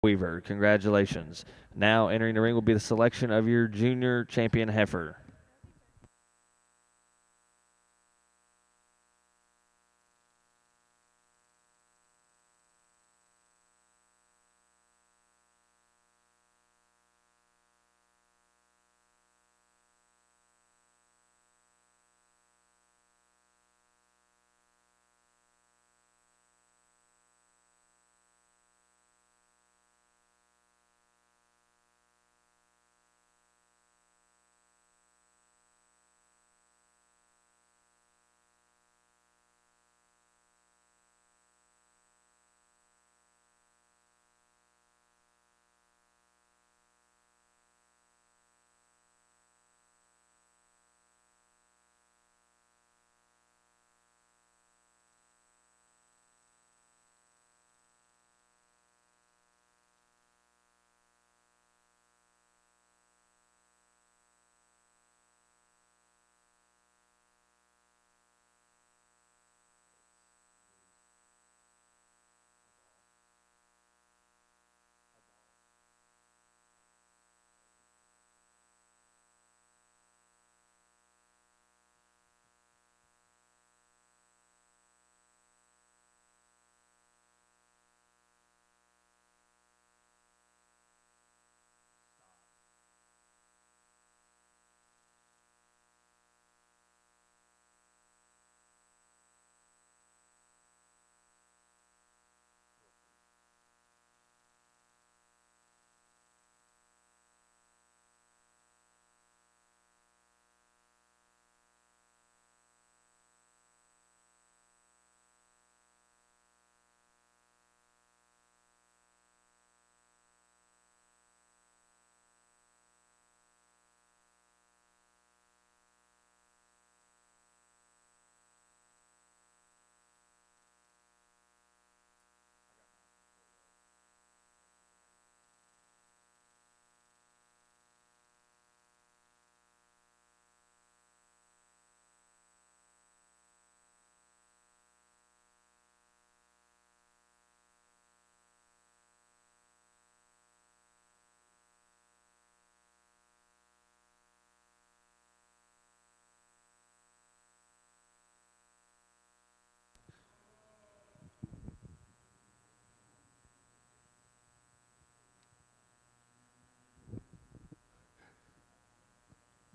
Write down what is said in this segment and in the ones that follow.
Weaver. Congratulations. Now entering the ring will be the selection of your junior champion heifer.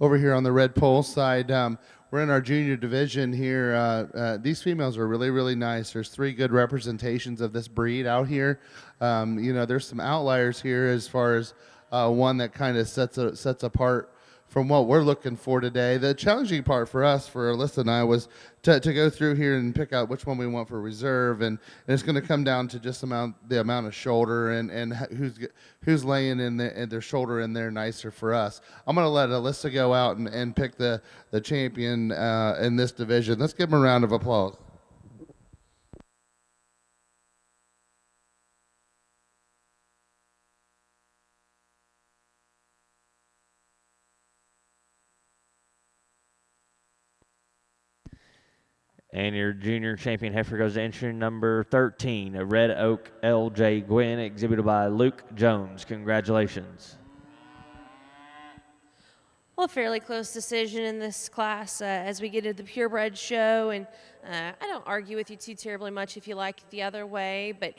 Over here on the red pole side, we're in our junior division here. These females are really, really nice. There's 3 good representations of this breed out here. There's some outliers here as far as one that kind of sets apart from what we're looking for today. The challenging part for us, for Alyssa and I, was to go through here and pick out which one we want for reserve, and it's going to come down to just the amount of shoulder and who's laying in their shoulder in there nicer for us. I'm going to let Alyssa go out and pick the champion in this division. Let's give him a round of applause. And your junior champion heifer goes to entry number 13, a Red Oak L.J. Gwynn, exhibited by Luke Jones. Congratulations. Well, a fairly close decision in this class as we get into the purebred show, and I don't argue with you too terribly much if you like it the other way, but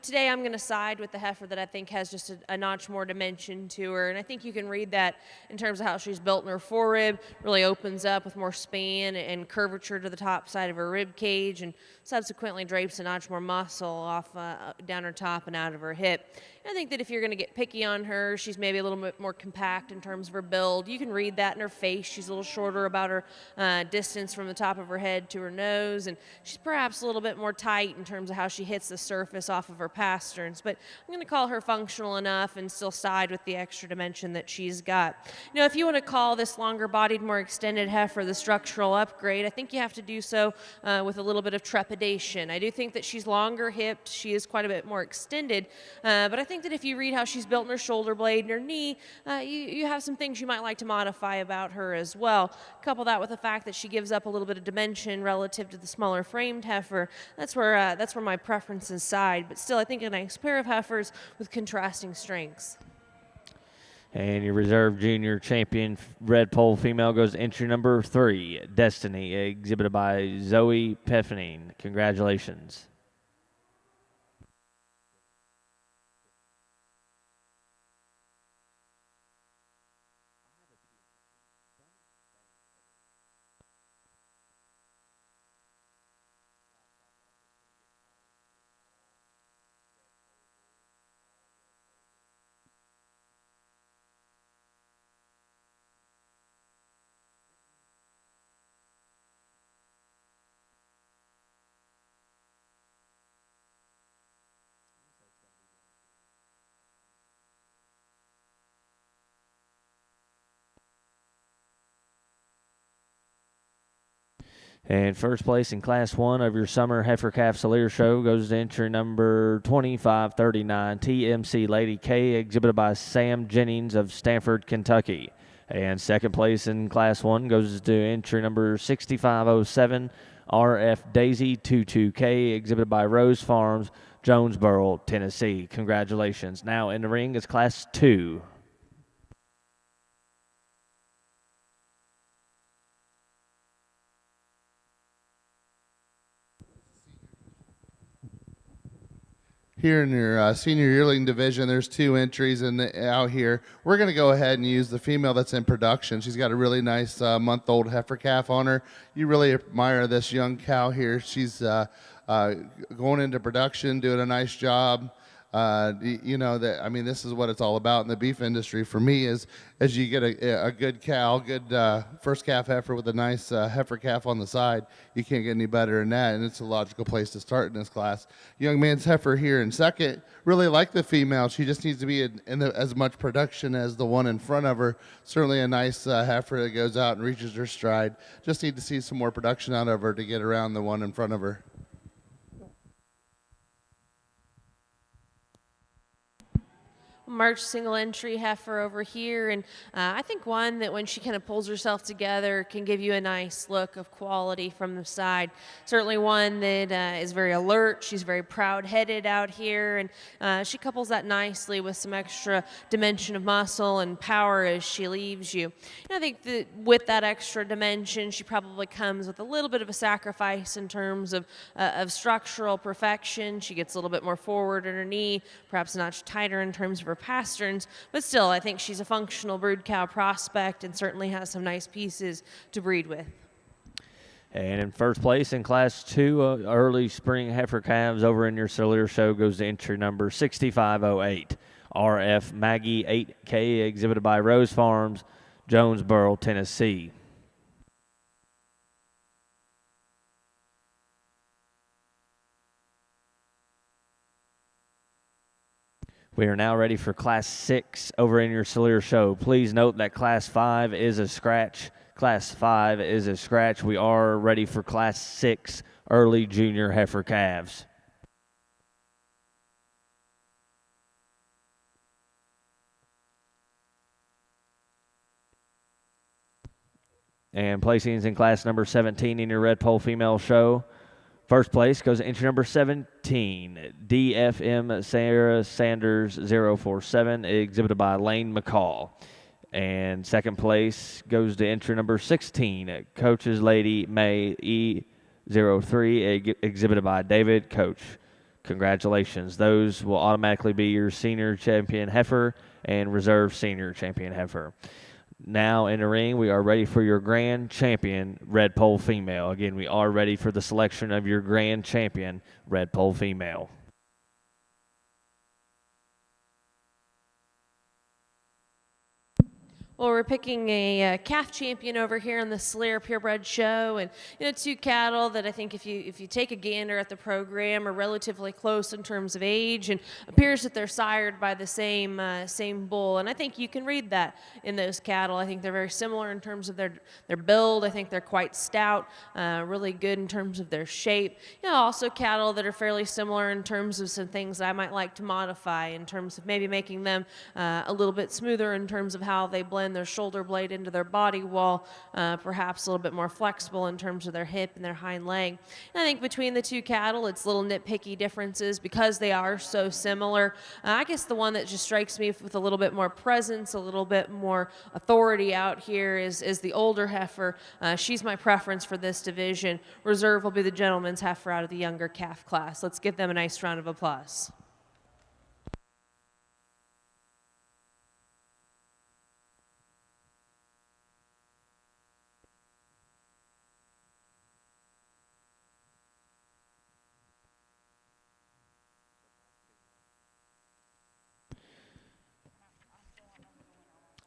today I'm going to side with the heifer that I think has just a notch more dimension to her, and I think you can read that in terms of how she's built in her forerib. Really opens up with more span and curvature to the top side of her rib cage, and subsequently drapes a notch more muscle off down her top and out of her hip. I think that if you're going to get picky on her, she's maybe a little bit more compact in terms of her build. You can read that in her face. She's a little shorter about her distance from the top of her head to her nose, and she's perhaps a little bit more tight in terms of how she hits the surface off of her pasterns. But I'm going to call her functional enough and still side with the extra dimension that she's got. If you want to call this longer-bodied, more extended heifer the structural upgrade, I think you have to do so with a little bit of trepidation. I do think that she's longer hipped. She is quite a bit more extended, but I think that if you read how she's built in her shoulder blade and her knee, you have some things you might like to modify about her as well. Couple that with the fact that she gives up a little bit of dimension relative relative to the smaller framed heifer, that's where my preferences side. But still, I think a nice pair of heifers with contrasting strengths. And your reserve junior champion red pole female goes to entry number 3, Destiny, exhibited by Zoe Peffening. Congratulations. And first place in Class 1 of your summer heifer calf Salier show goes to entry number 2539, TMC Lady K, exhibited by Sam Jennings of Stanford, Kentucky. And second place in Class 1 goes to entry number 6507, RF Daisy 22K, exhibited by Rose Farms, Jonesboro, Tennessee. Congratulations. Now in the ring is Class 2. Here in your senior yearling division, there's 2 entries out here. We're going to go ahead and use the female that's in production. She's got a really nice month-old heifer calf on her. You really admire this young cow here. She's going into production, doing a nice job. You know that, I mean, this is what it's all about in the beef industry for me, is as you get a good cow, good first calf heifer with a nice heifer calf on the side, you can't get any better than that, and it's a logical place to start in this class. Young man's heifer here in second, really like the female. She just needs to be in as much production as the one in front of her. Certainly a nice heifer that goes out and reaches her stride. Just need to see some more production out of her to get around the one in front of her. March single entry heifer over here, and I think one that when she kind of pulls herself together can give you a nice look of quality from the side. Certainly one that is very alert. She's very proud-headed out here, and she couples that nicely with some extra dimension of muscle and power as she leaves you. And I think that with that extra dimension, she probably comes with a little bit of a sacrifice in terms of structural perfection. She gets a little bit more forward in her knee, perhaps a notch tighter in terms of her pasterns, but still, I think she's a functional brood cow prospect and certainly has some nice pieces to breed with. And in first place in Class 2, early spring heifer calves over in your Salier show goes to entry number 6508, RF Maggie 8K, exhibited by Rose Farms, Jonesboro, Tennessee. We are now ready for Class 6 over in your Salier show. Please note that Class 5 is a scratch. Class 5 is a scratch. We are ready for Class 6 early junior heifer calves. And placings in class number 17 in your red pole female show. First place goes to entry number 17, DFM Sarah Sanders 047, exhibited by Lane McCall. And second place goes to entry number 16, Coach's Lady May E03, exhibited by David Coach. Congratulations. Those will automatically be your senior champion heifer and reserve senior champion heifer. Now in the ring, we are ready for your grand champion, red pole female. Again, we are ready for the selection of your grand champion, red pole female. Well, we're picking a calf champion over here on the Salier Purebred Show, and 2 cattle that I think if you take a gander at the program are relatively close in terms of age, and appears that they're sired by the same bull, and I think you can read that in those cattle. I think they're very similar in terms of their build. I think they're quite stout, really good in terms of their shape. Also cattle that are fairly similar in terms of some things that I might like to modify in terms of maybe making them a little bit smoother in terms of how they blend blend their shoulder blade into their body wall, perhaps a little bit more flexible in terms of their hip and their hind leg. And I think between the two cattle, it's little nitpicky differences because they are so similar. I guess the one that just strikes me with a little bit more presence, a little bit more authority out here is the older heifer. She's my preference for this division. Reserve will be the gentleman's heifer out of the younger calf class. Let's give them a nice round of applause.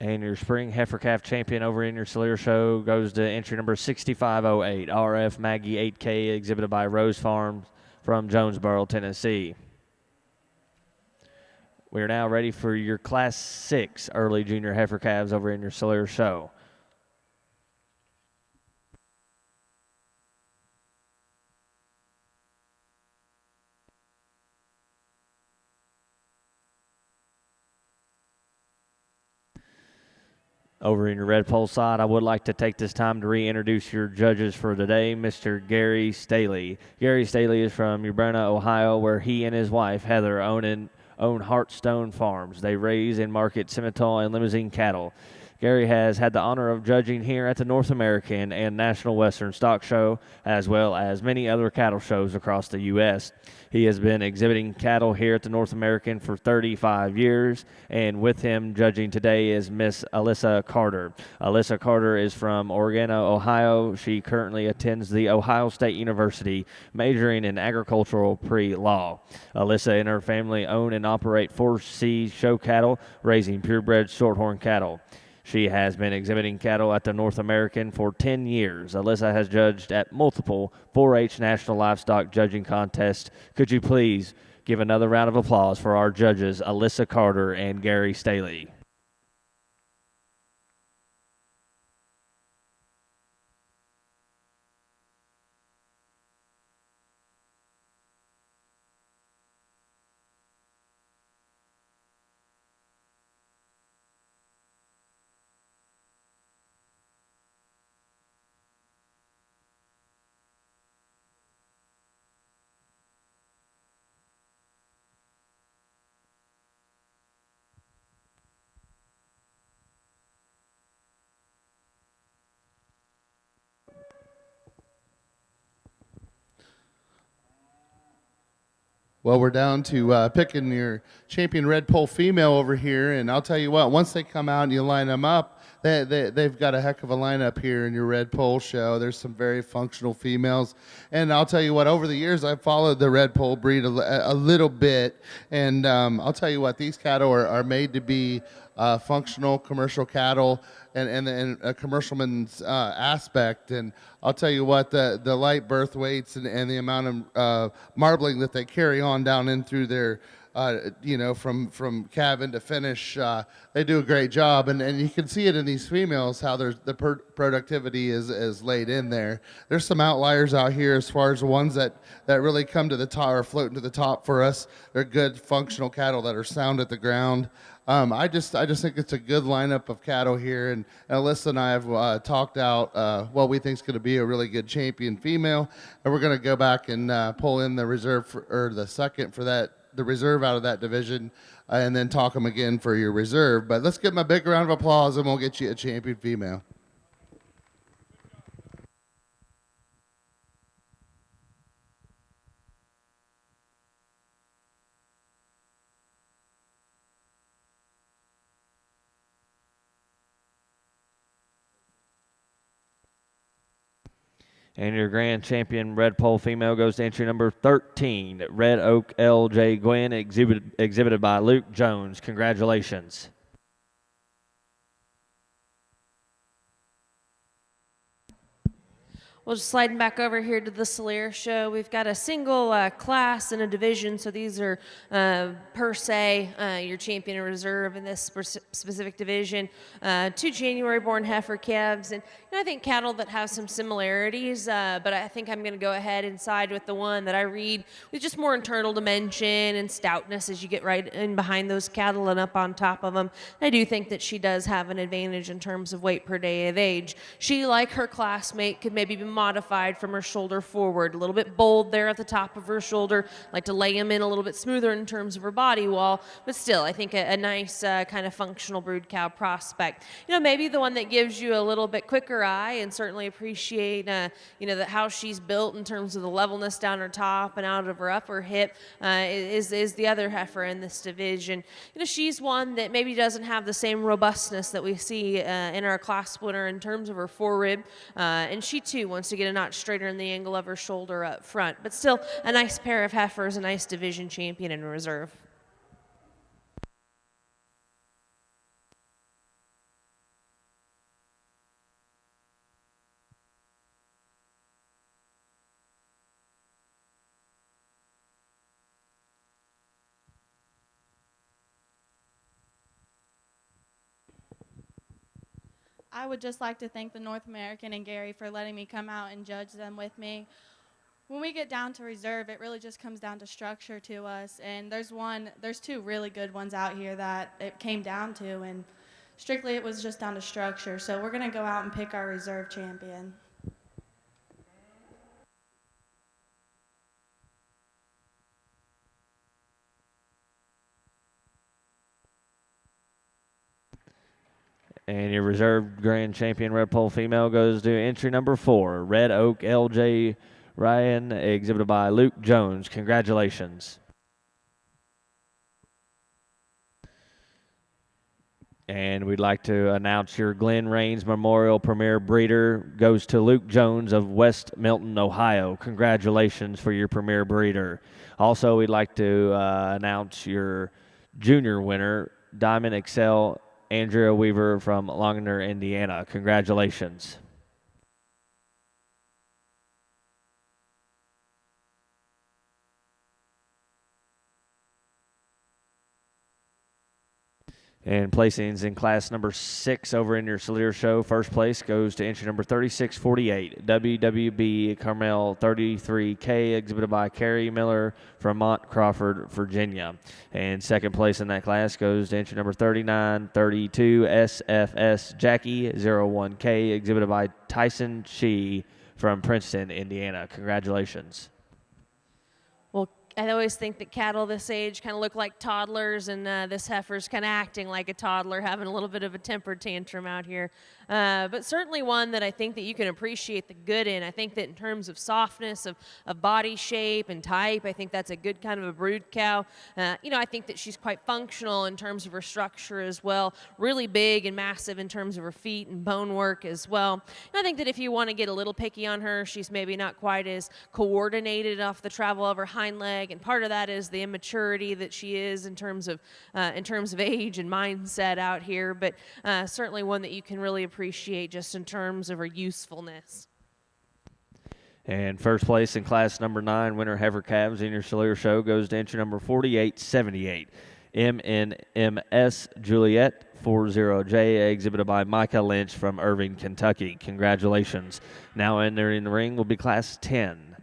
And your spring heifer calf champion over in your Salier show goes to entry number 6508, RF Maggie 8K, exhibited by Rose Farms from Jonesboro, Tennessee. We are now ready for your Class 6 early junior heifer calves over in your Salier show. Over in your red pole side, I would like to take this time to reintroduce your judges for today, Mr. Gary Staley. Gary Staley is from Urbana, Ohio, where he and his wife, Heather, own Heartstone Farms. They raise and market Simmental and Limousine cattle. Gary has had the honor of judging here at the North American and National Western Stock Show, as well as many other cattle shows across the U.S. He has been exhibiting cattle here at the North American for 35 years, and with him judging today is Miss Alyssa Carter. Alyssa Carter is from Organo, Ohio. She currently attends the Ohio State University, majoring in agricultural pre-law. Alyssa and her family own and operate 4C show cattle, raising purebred shorthorn cattle. She has been exhibiting cattle at the North American for 10 years. Alyssa has judged at multiple 4-H National Livestock Judging Contests. Could you please give another round of applause for our judges, Alyssa Carter and Gary Staley? Well, we're down to picking your champion red pole female over here, and I'll tell you what, once they come out and you line them up, they've got a heck of a lineup here in your red pole show. There's some very functional females, and I'll tell you what, over the years I've followed the red pole breed a little bit, and I'll tell you what, these cattle are made to be functional commercial cattle and a commercialman's aspect. And I'll tell you what, the light birth weights and the amount of marbling that they carry on down in through their from calving to finish, they do a great job, and you can see it in these females how the productivity is laid in there. There's some outliers out here as far as the ones that really come to the top or floating to the top for us. They're good functional cattle that are sound at the ground. I just think it's a good lineup of cattle here, and Alyssa and I have talked out what we think is going to be a really good champion female, and we're going to go back and pull in the reserve or the second for the reserve out of that division, and then talk them again for your reserve. But let's give them a big round of applause, and we'll get you a champion female. And your grand champion red pole female goes to entry number 13, Red Oak L.J. Gwynn, exhibited by Luke Jones. Congratulations. Well, just sliding back over here to the Solaire show, we've got a single class and a division, so these are per se your champion and reserve in this specific division. 2 January-born heifer calves, and I think cattle that have some similarities, but I think I'm going to go ahead and side with the one that I read with just more internal dimension and stoutness as you get right in behind those cattle and up on top of them. I do think that she does have an advantage in terms of weight per day of age. She, like her classmate, could maybe be modified from her shoulder forward, a little bit bold there at the top of her shoulder, like to lay him in a little bit smoother in terms of her body wall, but still, I think a nice kind of functional brood cow prospect. Maybe the one that gives you a little bit quicker eye and certainly appreciate, how she's built in terms of the levelness down her top and out of her upper hip is the other heifer in this division. She's one that maybe doesn't have the same robustness that we see in our class winner in terms of her forerib, and she too wants to get a notch straighter in the angle of her shoulder up front, but still a nice pair of heifers, a nice division champion in reserve. I would just like to thank the North American and Gary for letting me come out and judge them with me. When we get down to reserve, it really just comes down to structure to us, and there's 2 really good ones out here that it came down to, and strictly it was just down to structure. So we're going to go out and pick our reserve champion. And your reserve grand champion red pole female goes to entry number 4, Red Oak LJ Ryan, exhibited by Luke Jones. Congratulations. And we'd like to announce your Glen Rains Memorial Premier Breeder goes to Luke Jones of West Milton, Ohio. Congratulations for your Premier Breeder. Also, we'd like to announce your junior winner, Diamond Excel Andrea Weaver from Longner, Indiana. Congratulations. And placings in class number 6 over in your Solaire show. First place goes to entry number 3648, WWB Carmel 33K, exhibited by Carrie Miller from Mont Crawford, Virginia. And second place in that class goes to entry number 3932, SFS Jackie 01K, exhibited by Tyson Shee from Princeton, Indiana. Congratulations. I always think that cattle this age kind of look like toddlers, and this heifer's kind of acting like a toddler, having a little bit of a temper tantrum out here. But certainly one that I think that you can appreciate the good in. I think that in terms of softness, of body shape and type, I think that's a good kind of a brood cow. I think that she's quite functional in terms of her structure as well. Really big and massive in terms of her feet and bone work as well. And I think that if you want to get a little picky on her, she's maybe not quite as coordinated off the travel of her hind leg. And part of that is the immaturity that she is in terms of age and mindset out here, but certainly one that you can really appreciate just in terms of her usefulness. And first place in class number 9, winner heifer calves in your Solaire show goes to entry number 4878, MNMS Juliet 40J, exhibited by Micah Lynch from Irving, Kentucky. Congratulations. Now entering the ring will be class 10.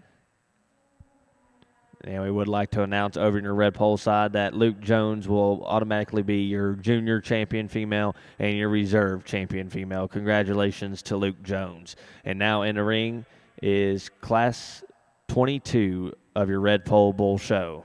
And we would like to announce over in your red pole side that Luke Jones will automatically be your junior champion female and your reserve champion female. Congratulations to Luke Jones. And now in the ring is class 22 of your red pole bull show.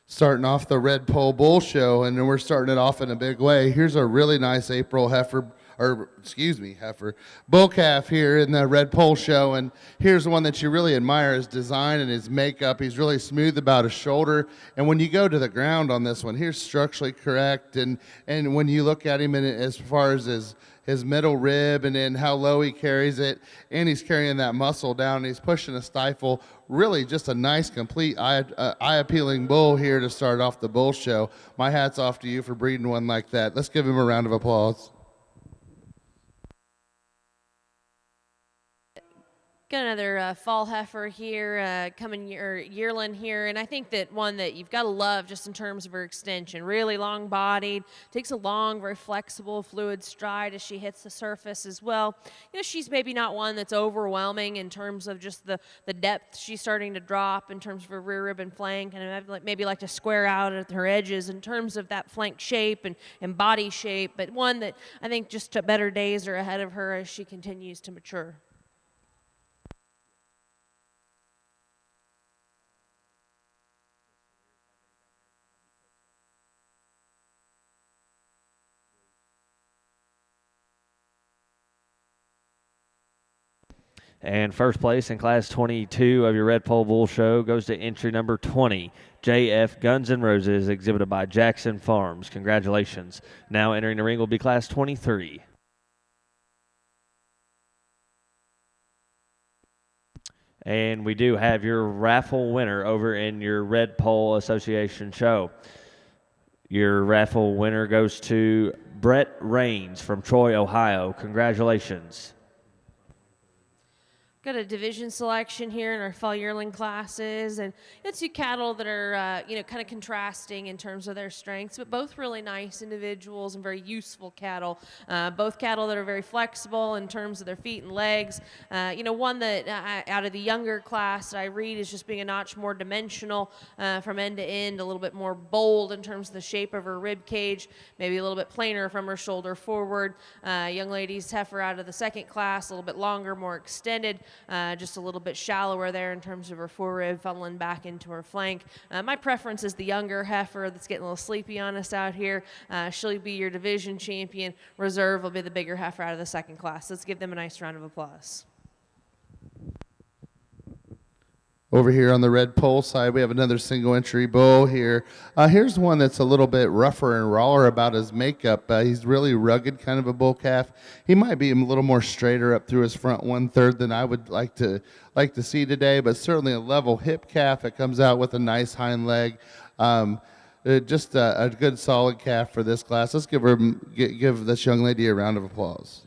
Starting off the Red Pole Bull Show, and then we're starting it off in a big way. Here's a really nice April heifer or excuse me, heifer, bull calf here in the red pole show. And here's one that you really admire: his design and his makeup. He's really smooth about his shoulder. And when you go to the ground on this one, he's structurally correct. And when you look at him as far as his middle rib and then how low he carries it, and he's carrying that muscle down, and he's pushing a stifle. Really just a nice, complete, eye-appealing bull here to start off the bull show. My hat's off to you for breeding one like that. Let's give him a round of applause. Got another fall heifer here, yearling here, and I think that one that you've got to love just in terms of her extension. Really long-bodied, takes a long, very flexible, fluid stride as she hits the surface as well. You know, she's maybe not one that's overwhelming in terms of just the depth she's starting to drop in terms of her rear rib and flank, and maybe like to square out at her edges in terms of that flank shape and body shape, but one that I think just better days are ahead of her as she continues to mature. And first place in Class 22 of your Red Pole Bull Show goes to entry number 20, JF Guns N' Roses, exhibited by Jackson Farms. Congratulations. Now entering the ring will be Class 23. And we do have your raffle winner over in your Red Pole Association show. Your raffle winner goes to Brett Raines from Troy, Ohio. Congratulations. Got a division selection here in our fall yearling classes, and it's two cattle that are, kind of contrasting in terms of their strengths, but both really nice individuals and very useful cattle. Both cattle that are very flexible in terms of their feet and legs. One that out of the younger class that I read is just being a notch more dimensional from end to end, a little bit more bold in terms of the shape of her rib cage, maybe a little bit plainer from her shoulder forward. Young lady's heifer out of the second class, a little bit longer, more extended. Just a little bit shallower there in terms of her forerib funneling back into her flank. My preference is the younger heifer that's getting a little sleepy on us out here. She'll be your division champion. Reserve will be the bigger heifer out of the second class. Let's give them a nice round of applause. Over here on the red pole side, we have another single entry bull here. Here's one that's a little bit rougher and rawer about his makeup. He's really rugged, kind of a bull calf. He might be a little more straighter up through his front 1/3 than I would like to see today, but certainly a level hip calf that comes out with a nice hind leg. Just a good solid calf for this class. Let's give this young lady a round of applause.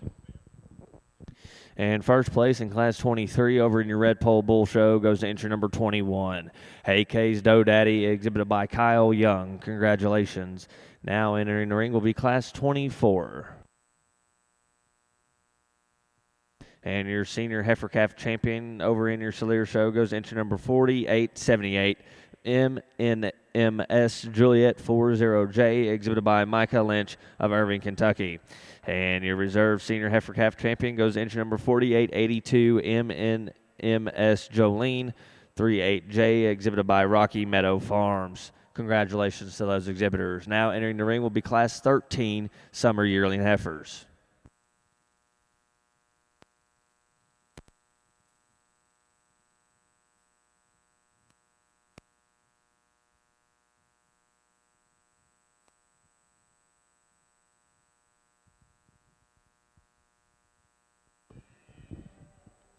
And first place in Class 23 over in your Red Pole Bull Show goes to entry number 21. Hey K's Doe Daddy, exhibited by Kyle Young. Congratulations. Now entering the ring will be Class 24. And your senior heifer calf champion over in your Salier Show goes to entry number 4878. MNMS Juliet 40J, exhibited by Micah Lynch of Irving, Kentucky. And your reserve senior heifer calf champion goes entry number 4882, MNMS Jolene 38J, exhibited by Rocky Meadow Farms. Congratulations to those exhibitors. Now entering the ring will be Class 13 summer yearling heifers.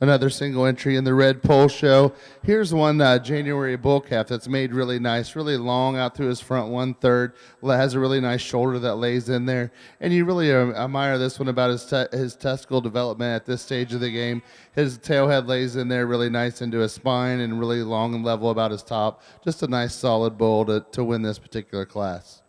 Another single entry in the red pole show. Here's one January bull calf that's made really nice, really long out through his front 1/3. Has a really nice shoulder that lays in there, and you really admire this one about his testicle development at this stage of the game. His tail head lays in there really nice into his spine and really long and level about his top. Just a nice solid bull to win this particular class.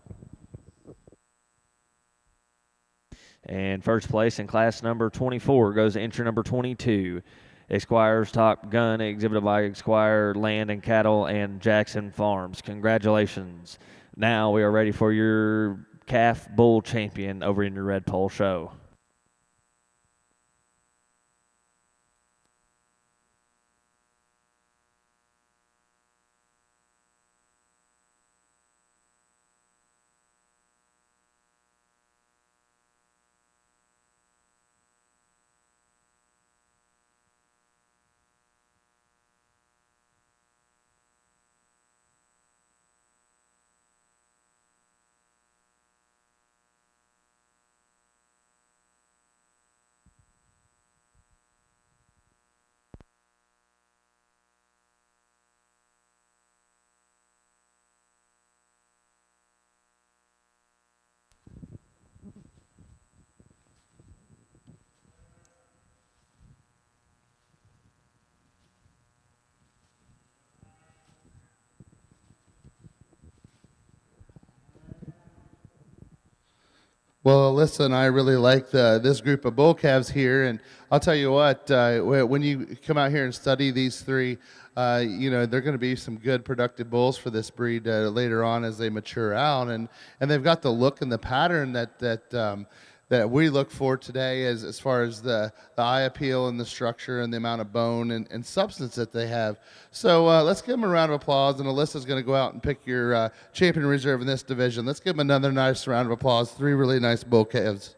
And first place in class number 24 goes to entry number 22, Esquire's Top Gun, exhibited by Esquire Land and Cattle and Jackson Farms. Congratulations. Now we are ready for your calf bull champion over in your Red Pole Show. Well, Alyssa and I really like this group of bull calves here, and I'll tell you what, when you come out here and study these three, they're going to be some good productive bulls for this breed later on as they mature out, and they've got the look and the pattern that we look for today as far as the eye appeal and the structure and the amount of bone and substance that they have. So let's give them a round of applause, and Alyssa's going to go out and pick your champion reserve in this division. Let's give them another nice round of applause. Three really nice bull calves.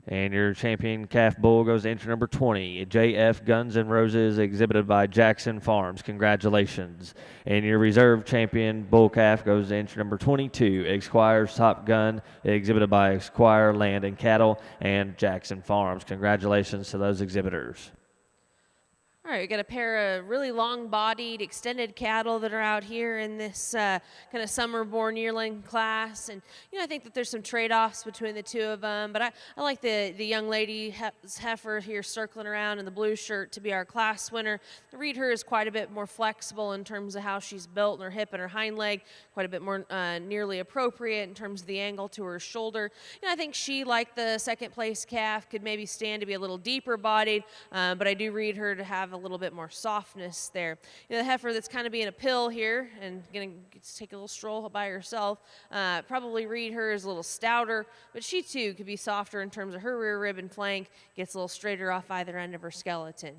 And your champion calf bull goes to entry number 20, JF Guns N' Roses, exhibited by Jackson Farms. Congratulations. And your reserve champion bull calf goes to entry number 22, Esquire's Top Gun, exhibited by Esquire Land and Cattle and Jackson Farms. Congratulations to those exhibitors. All right, we got a pair of really long-bodied, extended cattle that are out here in this kind of summer-born yearling class, and I think that there's some trade-offs between the two of them. But I like the young lady heifer here circling around in the blue shirt to be our class winner. I read her is quite a bit more flexible in terms of how she's built in her hip and her hind leg, quite a bit more nearly appropriate in terms of the angle to her shoulder. I think she, like the second-place calf, could maybe stand to be a little deeper-bodied, but I do read her to have a little bit more softness there. The heifer that's kind of being a pill here and going to take a little stroll by herself, probably read her as a little stouter, but she too could be softer in terms of her rear rib and flank, gets a little straighter off either end of her skeleton.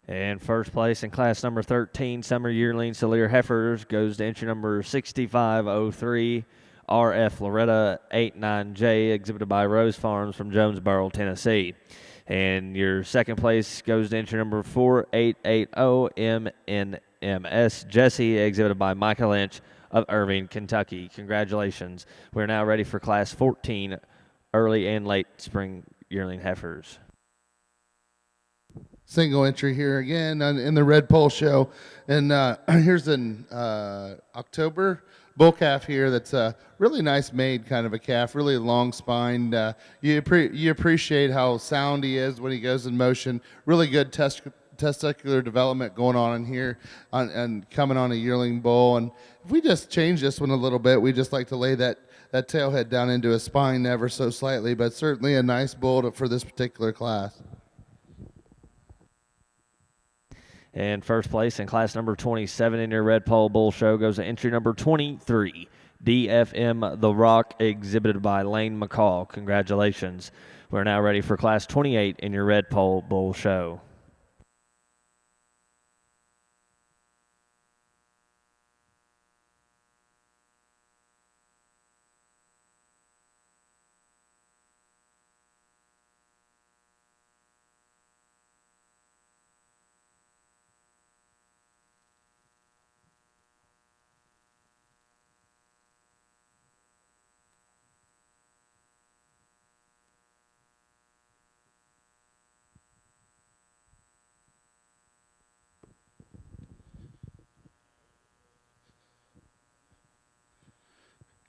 And first place in class number 13, Summer Yearling Cellier Heifers, goes to entry number 6503, RF Loretta 89J, exhibited by Rose Farms from Jonesboro, Tennessee. And your second place goes to entry number 4880, MNMS Jesse, exhibited by Micah Lynch of Irving, Kentucky. Congratulations. We're now ready for class 14, early and late spring yearling heifers. Single entry here again in the Red Pole Show. And here's an October bull calf here that's a really nice made kind of a calf, really long spined. You appreciate how sound he is when he goes in motion. Really good testicular development going on in here and coming on a yearling bull. And if we just change this one a little bit, we just like to lay that tail head down into a spine ever so slightly, but certainly a nice bull for this particular class. And first place in class number 27 in your Red Pole Bull Show goes to entry number 23, DFM The Rock, exhibited by Lane McCall. Congratulations. We're now ready for class 28 in your Red Pole Bull Show.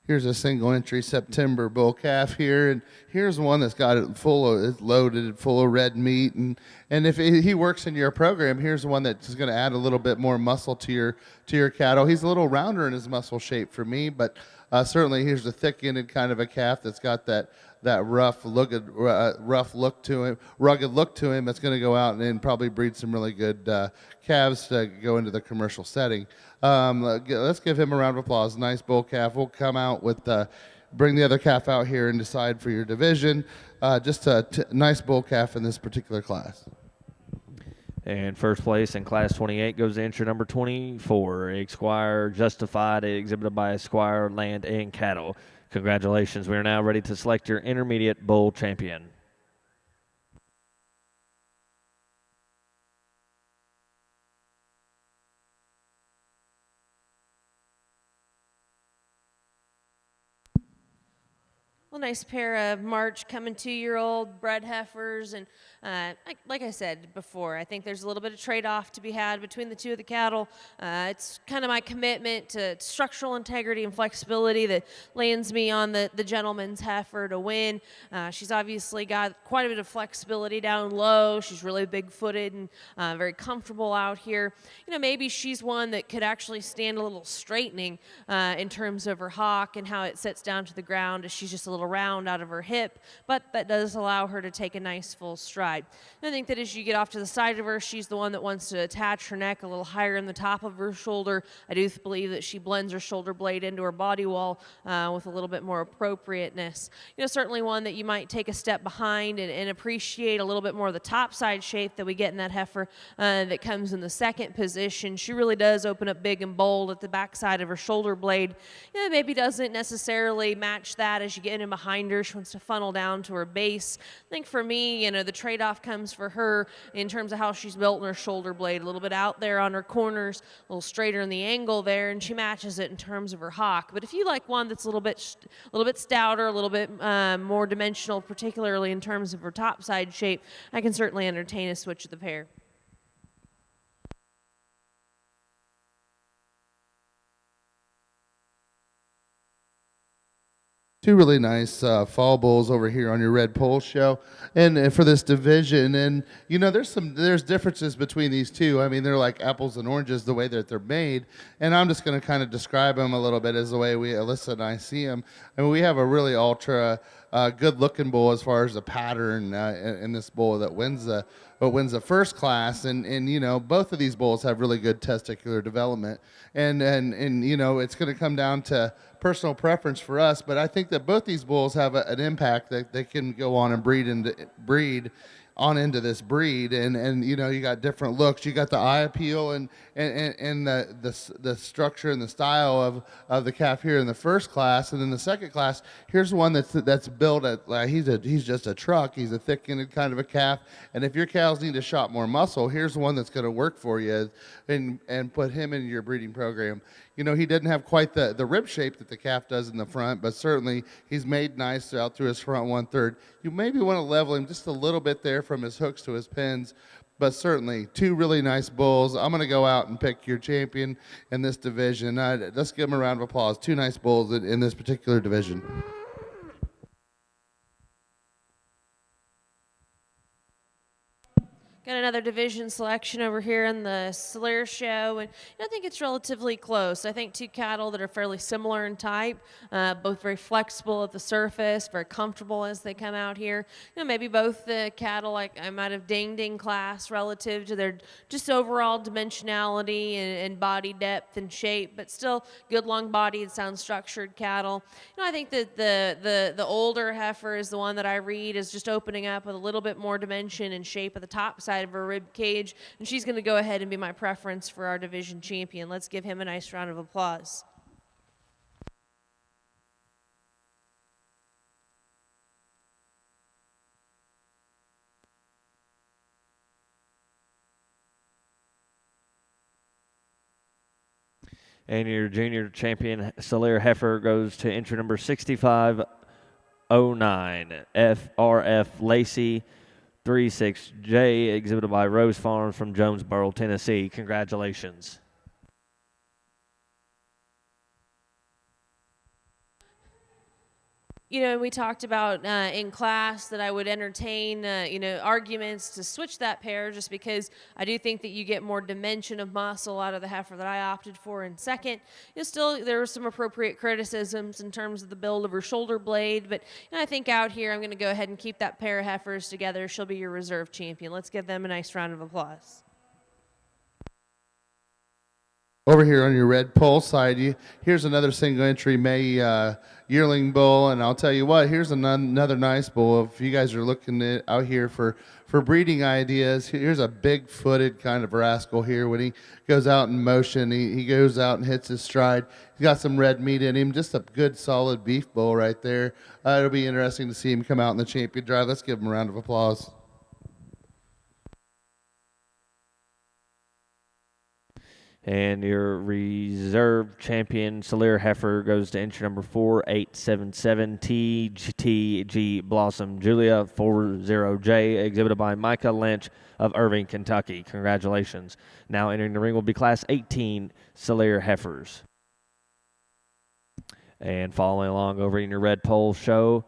Here's a single entry September bull calf here, and here's one that's got it it's loaded, full of red meat, and if he works in your program, here's one that's going to add a little bit more muscle to your cattle. He's a little rounder in his muscle shape for me, but certainly here's a thick-ended kind of a calf that's got that rough look to him, rugged look to him. That's going to go out and probably breed some really good calves to go into the commercial setting. Let's give him a round of applause. Nice bull calf. We'll come out with bring the other calf out here and decide for your division. Just a nice bull calf in this particular class. And first place in class 28 goes to entry number 24, Esquire Justified, exhibited by Esquire Land and Cattle. Congratulations. We are now ready to select your intermediate bull champion. Well, nice pair of March coming 2-year-old bred heifers, and like I said before, I think there's a little bit of trade-off to be had between the two of the cattle. It's kind of my commitment to structural integrity and flexibility that lands me on the gentleman's heifer to win. She's obviously got quite a bit of flexibility down low. She's really big-footed and very comfortable out here. You know, maybe she's one that could actually stand a little straightening in terms of her hock and how it sits down to the ground as she's just a little round out of her hip, but that does allow her to take a nice full stride. And I think that as you get off to the side of her, she's the one that wants to attach her neck a little higher in the top of her shoulder. I do believe that she blends her shoulder blade into her body wall with a little bit more appropriateness. You know, certainly one that you might take a step behind and appreciate a little bit more of the top side shape that we get in that heifer that comes in the second position. She really does open up big and bold at the back side of her shoulder blade. You know, maybe doesn't necessarily match that as you get in behind her. She wants to funnel down to her base. I think for me, you know, the trade-off comes for her in terms of how she's built in her shoulder blade, a little bit out there on her corners, a little straighter in the angle there, and she matches it in terms of her hock. But if you like one that's a little bit stouter, a little bit more dimensional, particularly in terms of her top side shape, I can certainly entertain a switch of the pair. Two really nice fall bulls over here on your red pole show, and for this division. And you know, there's differences between these two. I mean, they're like apples and oranges the way that they're made. And I'm just going to kind of describe them a little bit as the way Alyssa and I see them. I mean, we have a really ultra good-looking bull as far as the pattern in this bull that wins the first class. And you know, both of these bulls have really good testicular development. And you know, it's going to come down to personal preference for us, but I think that both these bulls have an impact that they can go on and breed into this breed. And you know, you got different looks. You got the eye appeal and the structure and the style of the calf here in the first class, and then the second class. Here's one that's built at he's just a truck. He's a thick-ended kind of a calf, and if your cows need to shop more muscle, here's one that's going to work for you, and put him into your breeding program. You know, he didn't have quite the rib shape that the calf does in the front, but certainly he's made nice out through his front 1/3. You maybe want to level him just a little bit there from his hooks to his pins, but certainly two really nice bulls. I'm going to go out and pick your champion in this division. Let's give him a round of applause. Two nice bulls in this particular division. Got another division selection over here in the Slayer show, and I think it's relatively close. I think two cattle that are fairly similar in type, both very flexible at the surface, very comfortable as they come out here. You know, maybe both the cattle like I might have dinged in class relative to their just overall dimensionality and body depth and shape, but still good long-bodied, sound structured cattle. You know, I think that the older heifer is the one that I read is just opening up with a little bit more dimension and shape at the top side of her rib cage, and she's going to go ahead and be my preference for our division champion. Let's give him a nice round of applause. And your junior champion, Solaire Heifer, goes to entry number 6509, FRF Lacey 36J, exhibited by Rose Farms from Jonesboro, Tennessee. Congratulations. You know, we talked about in class that I would entertain, you know, arguments to switch that pair just because I do think that you get more dimension of muscle out of the heifer that I opted for in second. You know, still, there were some appropriate criticisms in terms of the build of her shoulder blade, but you know, I think out here I'm going to go ahead and keep that pair of heifers together. She'll be your reserve champion. Let's give them a nice round of applause. Over here on your red pole side, here's another single entry May yearling bull, and I'll tell you what, here's another nice bull. If you guys are looking out here for breeding ideas, here's a big-footed kind of rascal here. When he goes out in motion, he goes out and hits his stride. He's got some red meat in him, just a good, solid beef bull right there. It'll be interesting to see him come out in the champion drive. Let's give him a round of applause. And your reserve champion, Solir Heifer, goes to entry number 4877 TTG Blossom Julia 40J, exhibited by Micah Lynch of Irving, Kentucky. Congratulations. Now entering the ring will be Class 18 Solir Heifers. And following along over in your red pole show,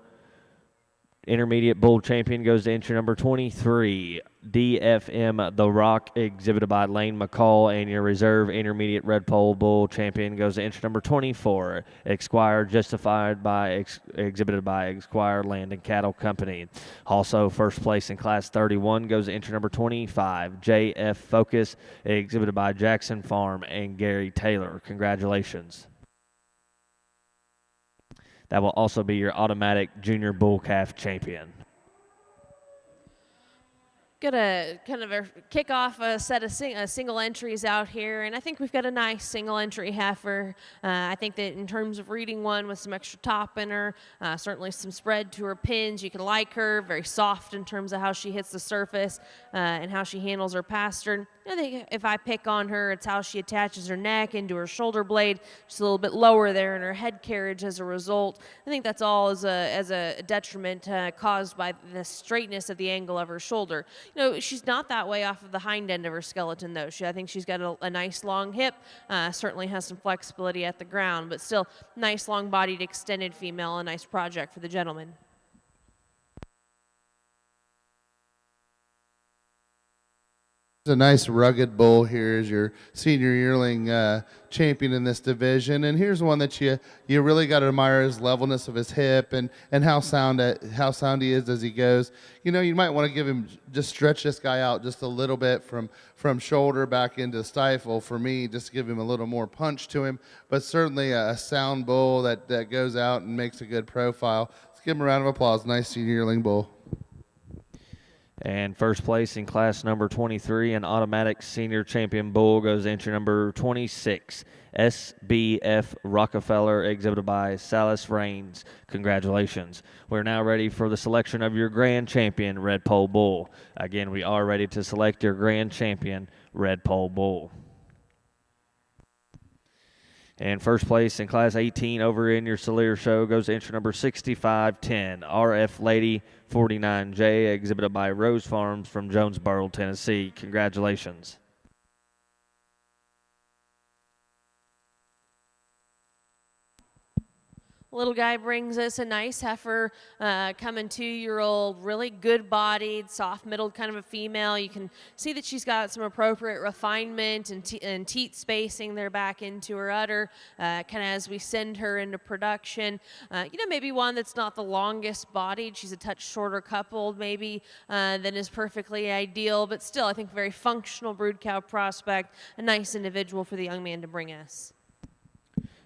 intermediate bull champion goes to entry number 23, DFM The Rock, exhibited by Lane McCall, and your reserve intermediate red pole bull champion goes to entry number 24, Exquire Justified by exhibited by Exquire Land and Cattle Company. Also, first place in Class 31 goes to entry number 25, JF Focus, exhibited by Jackson Farm and Gary Taylor. Congratulations. That will also be your automatic junior bull calf champion. Gonna kind of kick off a set of single entries out here, and I think we've got a nice single entry heifer. I think that in terms of reading one with some extra top in her, certainly some spread to her pins, you can like her, very soft in terms of how she hits the surface and how she handles her pastern. I think if I pick on her, it's how she attaches her neck into her shoulder blade, just a little bit lower there in her head carriage as a result. I think that's all as a detriment caused by the straightness of the angle of her shoulder. You know, she's not that way off of the hind end of her skeleton, though. I think she's got a nice long hip, certainly has some flexibility at the ground, but still nice long-bodied extended female, a nice project for the gentleman. It's a nice rugged bull here as your senior yearling champion in this division, and here's one that you really got to admire his levelness of his hip and how sound he is as he goes. You know, you might want to give him, just stretch this guy out just a little bit from shoulder back into the stifle. For me, just give him a little more punch to him, but certainly a sound bull that goes out and makes a good profile. Let's give him a round of applause. Nice senior yearling bull. And first place in class number 23, an automatic senior champion bull, goes entry number 26, SBF Rockefeller, exhibited by Salas Rains. Congratulations. We're now ready for the selection of your grand champion, Red Pole Bull. Again, we are ready to select your grand champion, Red Pole Bull. And first place in Class 18 over in your Solir show goes to entry number 6510, RF Lady 49J, exhibited by Rose Farms from Jonesboro, Tennessee. Congratulations. Little guy brings us a nice heifer, coming 2-year-old, really good-bodied, soft-middled kind of a female. You can see that she's got some appropriate refinement and teat spacing there back into her udder, kind of as we send her into production. You know, maybe one that's not the longest-bodied. She's a touch shorter coupled, maybe, than is perfectly ideal, but still, I think, very functional brood cow prospect, a nice individual for the young man to bring us.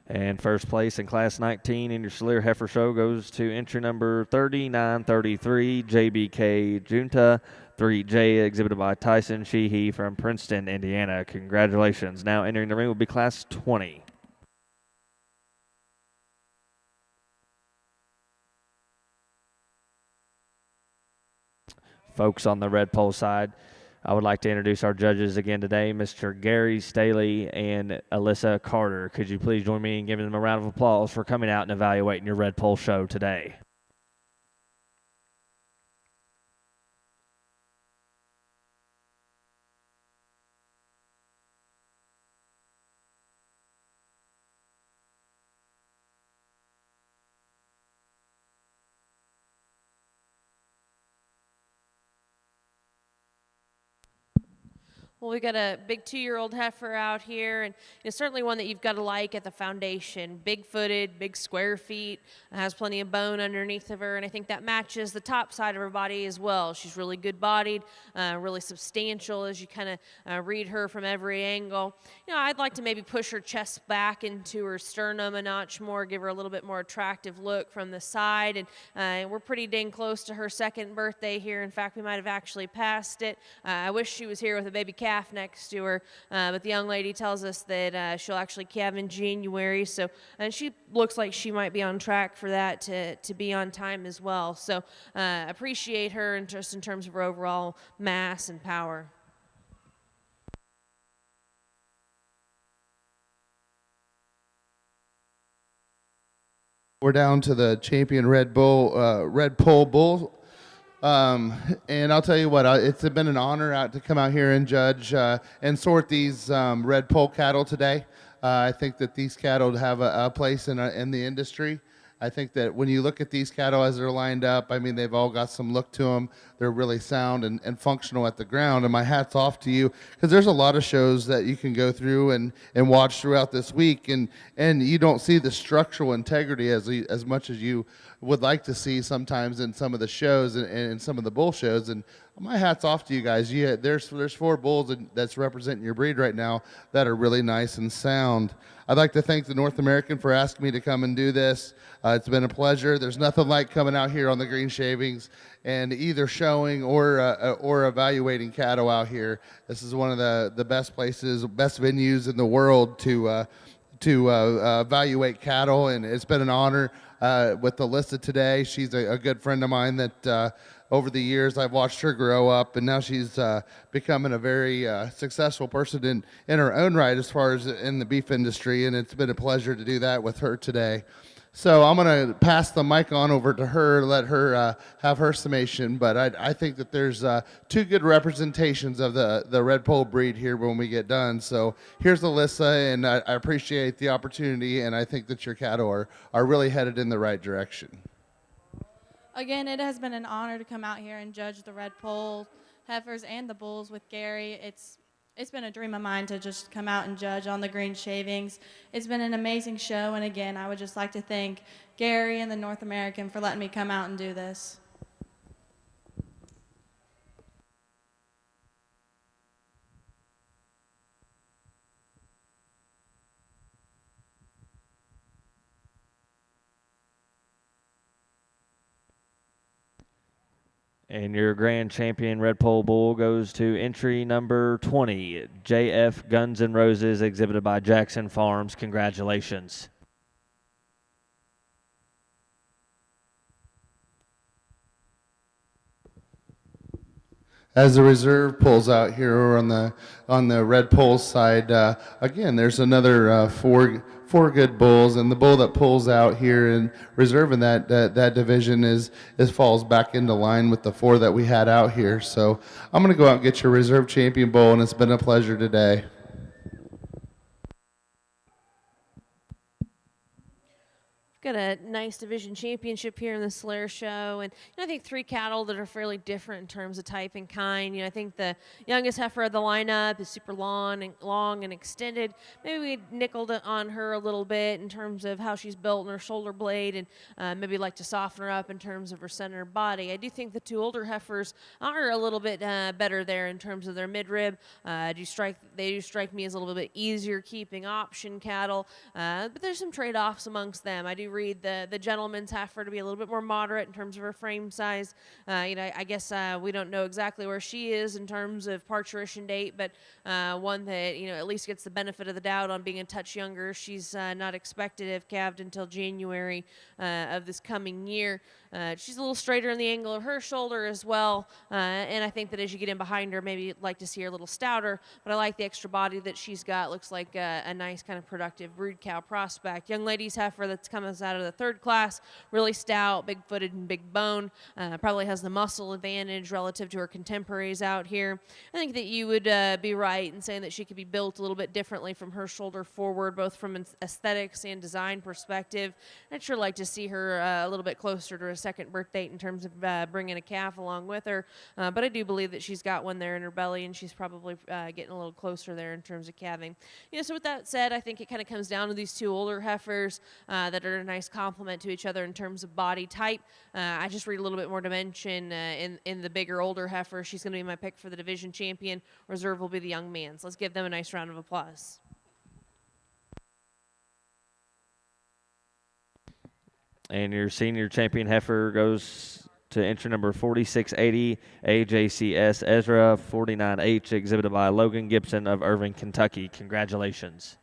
And first place in Class 19 in your Solir Heifer Show goes to entry number 3933, JBK Junta 3J, exhibited by Tyson Sheehy from Princeton, Indiana. Congratulations. Now entering the ring will be Class 20. Folks on the red pole side, I would like to introduce our judges again today, Mr. Gary Staley and Alyssa Carter. Could you please join me in giving them a round of applause for coming out and evaluating your red pole show today? Well, we got a big 2-year-old heifer out here, and it's certainly one that you've got to like at the foundation. Big-footed, big square feet, has plenty of bone underneath of her, and I think that matches the top side of her body as well. She's really good-bodied, really substantial as you kind of read her from every angle. You know, I'd like to maybe push her chest back into her sternum a notch more, give her a little bit more attractive look from the side, and we're pretty dang close to her second birthday here. In fact, we might have actually passed it. I wish she was here with a baby calf next to her, but the young lady tells us that she'll actually calve in January, so and she looks like she might be on track for that to be on time as well. So appreciate her and just in terms of her overall mass and power. We're down to the champion Red Pole Bull. And I'll tell you what, it's been an honor to come out here and judge and sort these Red Pole cattle today. I think that these cattle have a place in the industry. I think that when you look at these cattle as they're lined up, I mean, they've all got some look to them. They're really sound and functional at the ground. And my hat's off to you, because there's a lot of shows that you can go through and watch throughout this week, and you don't see the structural integrity as much as you would like to see sometimes in some of the shows and some of the bull shows. And my hat's off to you guys. There's 4 bulls that's representing your breed right now that are really nice and sound. I'd like to thank the North American for asking me to come and do this. It's been a pleasure. There's nothing like coming out here on the green shavings and either showing or evaluating cattle out here. This is one of the best places, best venues in the world to evaluate cattle, and it's been an honor with Alyssa today. She's a good friend of mine that over the years I've watched her grow up, and now she's becoming a very successful person in her own right as far as in the beef industry, and it's been a pleasure to do that with her today. So I'm going to pass the mic on over to her, let her have her summation, but I think that there's 2 good representations of the Red Pole breed here when we get done. So here's Alyssa, and I appreciate the opportunity, and I think that your cattle are really headed in the right direction. Again, it has been an honor to come out here and judge the Red Pole heifers and the bulls with Gary. It's been a dream of mine to just come out and judge on the green shavings. It's been an amazing show, and again, I would just like to thank Gary and the North American for letting me come out and do this. And your grand champion Red Pole Bull goes to entry number 20, JF Guns N' Roses, exhibited by Jackson Farms. Congratulations. As the reserve pulls out here on the Red Pole side, again, there's another four good bulls, and the bull that pulls out here in reserve in that division is falls back into line with the 4 that we had out here. So I'm going to go out and get your reserve champion bull, and it's been a pleasure today. Got a nice division championship here in the Slayer show, and I think 3 cattle that are fairly different in terms of type and kind. I think the youngest heifer of the lineup is super long and extended. Maybe we nickeled on her a little bit in terms of how she's built in her shoulder blade, and maybe like to soften her up in terms of her center body. I do think the 2 older heifers are a little bit better there in terms of their midrib. They do strike me as a little bit easier keeping option cattle, but there's some trade-offs amongst them. I do read the gentleman's heifer to be a little bit more moderate in terms of her frame size. I guess we don't know exactly where she is in terms of parturition date, but one that at least gets the benefit of the doubt on being a touch younger. She's not expected to have calved until January of this coming year. She's a little straighter in the angle of her shoulder as well, and I think that as you get in behind her, maybe you'd like to see her a little stouter, but I like the extra body that she's got. Looks like a nice kind of productive brood cow prospect. Young lady's heifer that's coming out of the 3rd class, really stout, big-footed and big bone, probably has the muscle advantage relative to her contemporaries out here. I think that you would be right in saying that she could be built a little bit differently from her shoulder forward, both from an aesthetics and design perspective. I'd sure like to see her a little bit closer to her 2nd birth date in terms of bringing a calf along with her, but I do believe that she's got one there in her belly, and she's probably getting a little closer there in terms of calving. So with that said, I think it kind of comes down to these 2 older heifers that are a nice complement to each other in terms of body type. I just read a little bit more dimension in the bigger, older heifer. She's going to be my pick for the division champion. Reserve will be the young man. So let's give them a nice round of applause. And your senior champion heifer goes to entry number 4680, AJCS Ezra 49H, exhibited by Logan Gibson of Irving, Kentucky. Congratulations.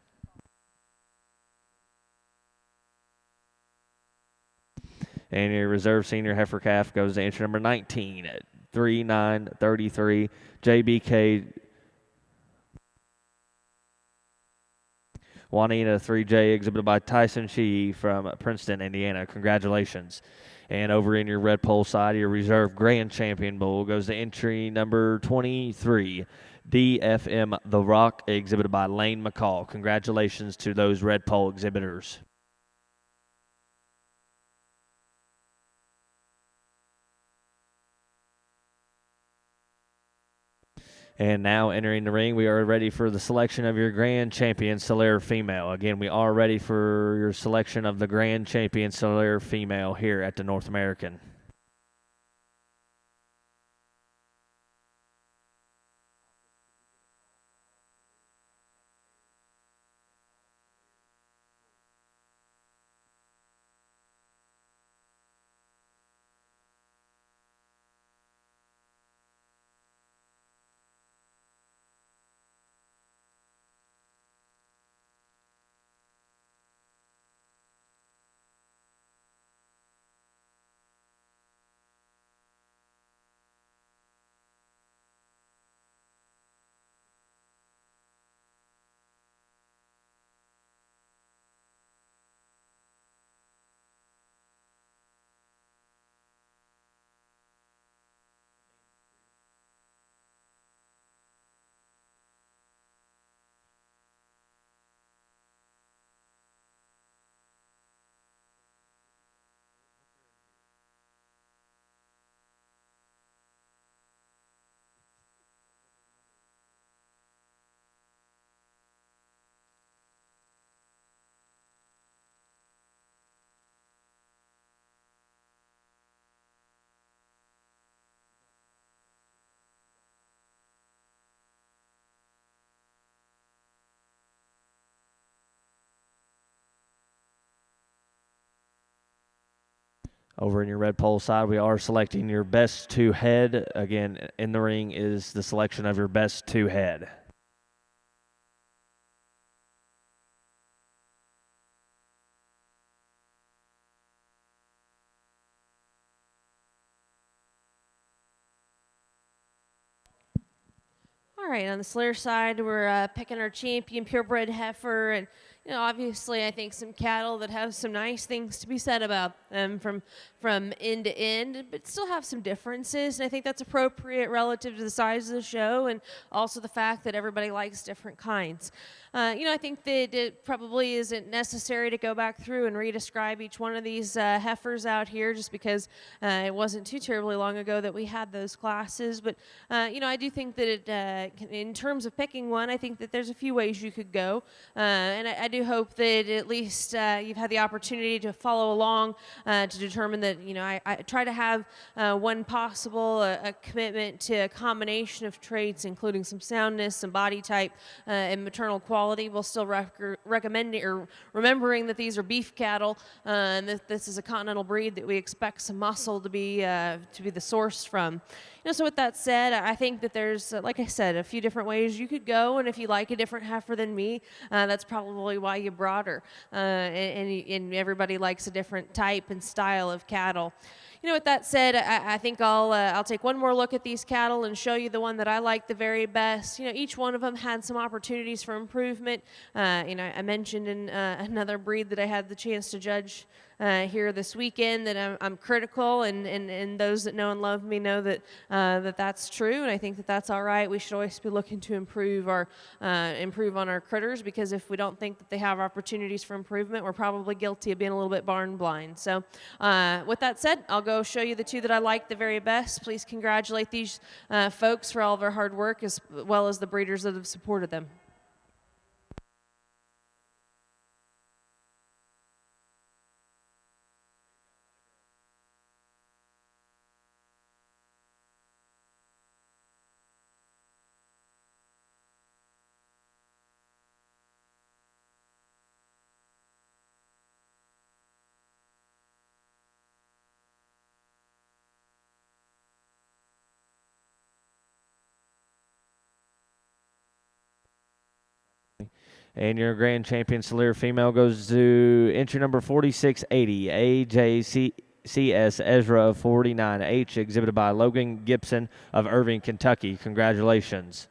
And your reserve senior heifer calf goes to entry number 19, 3933, JBK Juanita 3J, exhibited by Tyson Shee from Princeton, Indiana. Congratulations. And over in your red pole side, your reserve grand champion bull goes to entry number 23, DFM The Rock, exhibited by Lane McCall. Congratulations to those red pole exhibitors. And now entering the ring, we are ready for the selection of your grand champion Solaire female. Again, we are ready for your selection of the grand champion Solaire female here at the North American. Over in your red pole side, we are selecting your best two head. Again, in the ring is the selection of your best two head. All right, on the Solaire side, we're picking our champion purebred heifer, and obviously, I think some cattle that have some nice things to be said about them from end to end, but still have some differences. And I think that's appropriate relative to the size of the show, and also the fact that everybody likes different kinds. I think that it probably isn't necessary to go back through and re-describe each one of these heifers out here, just because it wasn't too terribly long ago that we had those classes. But I do think that in terms of picking one, I think that there's a few ways you could go, and I do hope that at least you've had the opportunity to follow along to determine that, I try to have when possible a commitment to a combination of traits, including some soundness, some body type, and maternal quality, while still recommending or remembering that these are beef cattle, and that this is a continental breed that we expect some muscle to be the source from. So with that said, I think that there's, like I said, a few different ways you could go, and if you like a different heifer than me, that's probably why you brought her. And everybody likes a different type and style of cattle. With that said, I think I'll take one more look at these cattle and show you the one that I like the very best. Each one of them had some opportunities for improvement. I mentioned in another breed that I had the chance to judge here this weekend that I'm critical, and those that know and love me know that that's true, and I think that that's all right. We should always be looking to improve on our critters, because if we don't think that they have opportunities for improvement, we're probably guilty of being a little bit barn blind. So with that said, I'll go show you the two that I like the very best. Please congratulate these folks for all of their hard work, as well as the breeders that have supported them. And your grand champion Solaire female goes to entry number 4680, AJCS Ezra of 49H, exhibited by Logan Gibson of Irving, Kentucky. Congratulations.